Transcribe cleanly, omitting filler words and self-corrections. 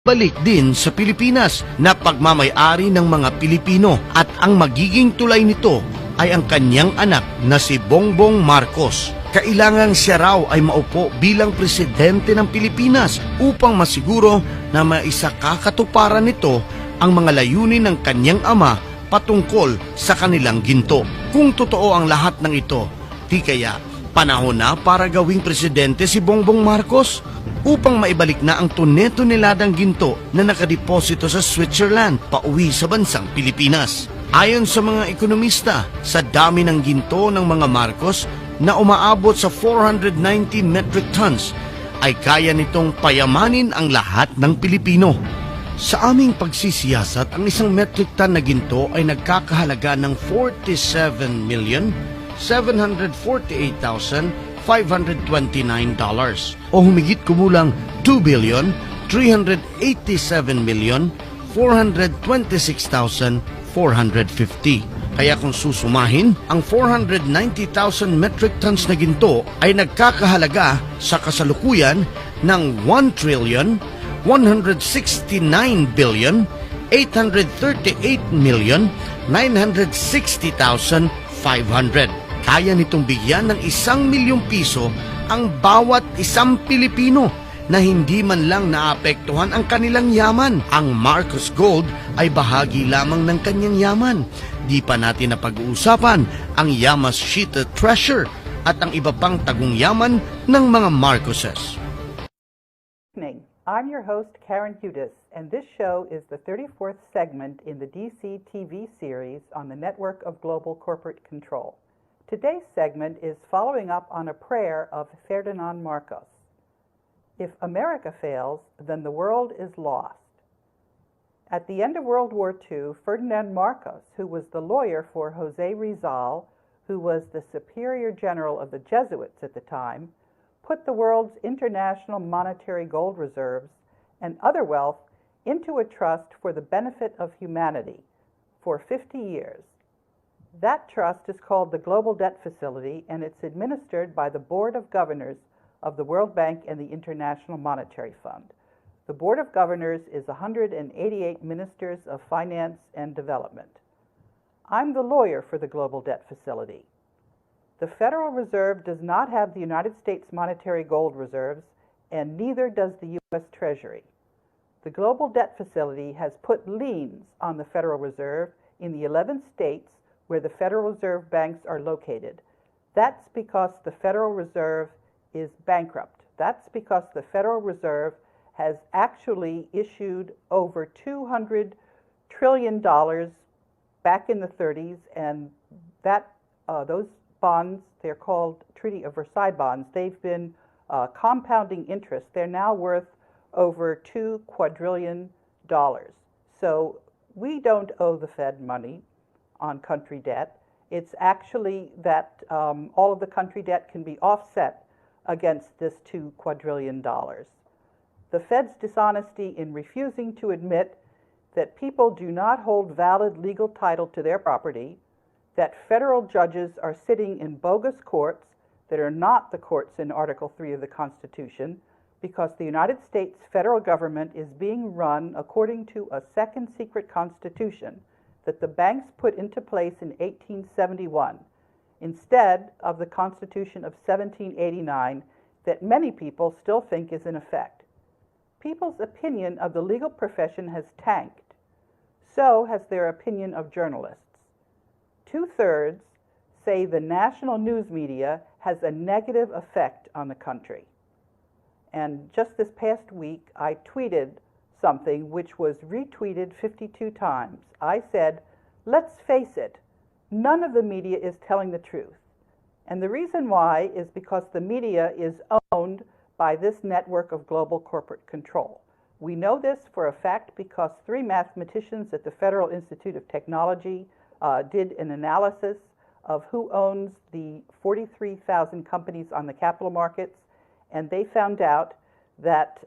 balik din sa Pilipinas na pagmamay-ari ng mga Pilipino at ang magiging tulay nito ay ang kanyang anak na si Bongbong Marcos. Kailangang siya raw ay maupo bilang presidente ng Pilipinas upang masiguro na maisakakatuparan nito ang mga layunin ng kanyang ama patungkol sa kanilang ginto. Kung totoo ang lahat ng ito, di kaya panahon na para gawing presidente si Bongbong Marcos upang maibalik na ang tune-tuneladang ginto na nakadeposito sa Switzerland pauwi sa bansang Pilipinas. Ayon sa mga ekonomista, sa dami ng ginto ng mga Marcos na umaabot sa 490 metric tons, ay kaya nitong payamanin ang lahat ng Pilipino. Sa aming pagsisiyasat, ang isang metric ton na ginto ay nagkakahalaga ng $47,748,529 o humigit kumulang $2,387,426,450. Kaya kung susumahin, ang 490,000 metric tons na ginto ay nagkakahalaga sa kasalukuyan ng 1,169,838,960,500. Kaya nitong bigyan ng 1,000,000 piso ang bawat isang Pilipino na hindi man lang naapektuhan ang kanilang yaman. Ang Marcos Gold ay bahagi lamang ng kanyang yaman. Di pa natin napag-uusapan ang Yamashita Treasure at ang iba pang tagong yaman ng mga Marcoses. I'm your host, Karen Hudis, and this show is the 34th segment in the DC TV series on the Network of Global Corporate Control. Today's segment is following up on a prayer of Ferdinand Marcos. If America fails, then the world is lost. At the end of World War II, Ferdinand Marcos, who was the lawyer for Jose Rizal, who was the superior general of the Jesuits at the time, put the world's international monetary gold reserves and other wealth into a trust for the benefit of humanity for 50 years. That trust is called the Global Debt Facility, and it's administered by the Board of Governors of the World Bank and the International Monetary Fund. The Board of Governors is 188 ministers of finance and development. I'm the lawyer for the Global Debt Facility. The Federal Reserve does not have the United States monetary gold reserves, and neither does the U.S. Treasury. The Global Debt Facility has put liens on the Federal Reserve in the 11 states where the Federal Reserve banks are located. That's because the Federal Reserve is bankrupt. That's because the Federal Reserve has actually issued over $200 trillion back in the 30s, and those bonds, they're called Treaty of Versailles bonds, they've been compounding interest. They're now worth over $2 quadrillion. So we don't owe the Fed money on country debt. It's actually that all of the country debt can be offset against this $2 quadrillion. The Fed's dishonesty in refusing to admit that people do not hold valid legal title to their property, that federal judges are sitting in bogus courts that are not the courts in Article 3 of the Constitution, because the United States federal government is being run according to a second secret constitution that the banks put into place in 1871, instead of the Constitution of 1789 that many people still think is in effect. People's opinion of the legal profession has tanked. So has their opinion of journalists. 2/3 say the national news media has a negative effect on the country. And just this past week, I tweeted something which was retweeted 52 times. I said, let's face it, none of the media is telling the truth. And the reason why is because the media is owned by this network of global corporate control. We know this for a fact because 3 mathematicians at the Federal Institute of Technology did an analysis of who owns the 43,000 companies on the capital markets, and they found out that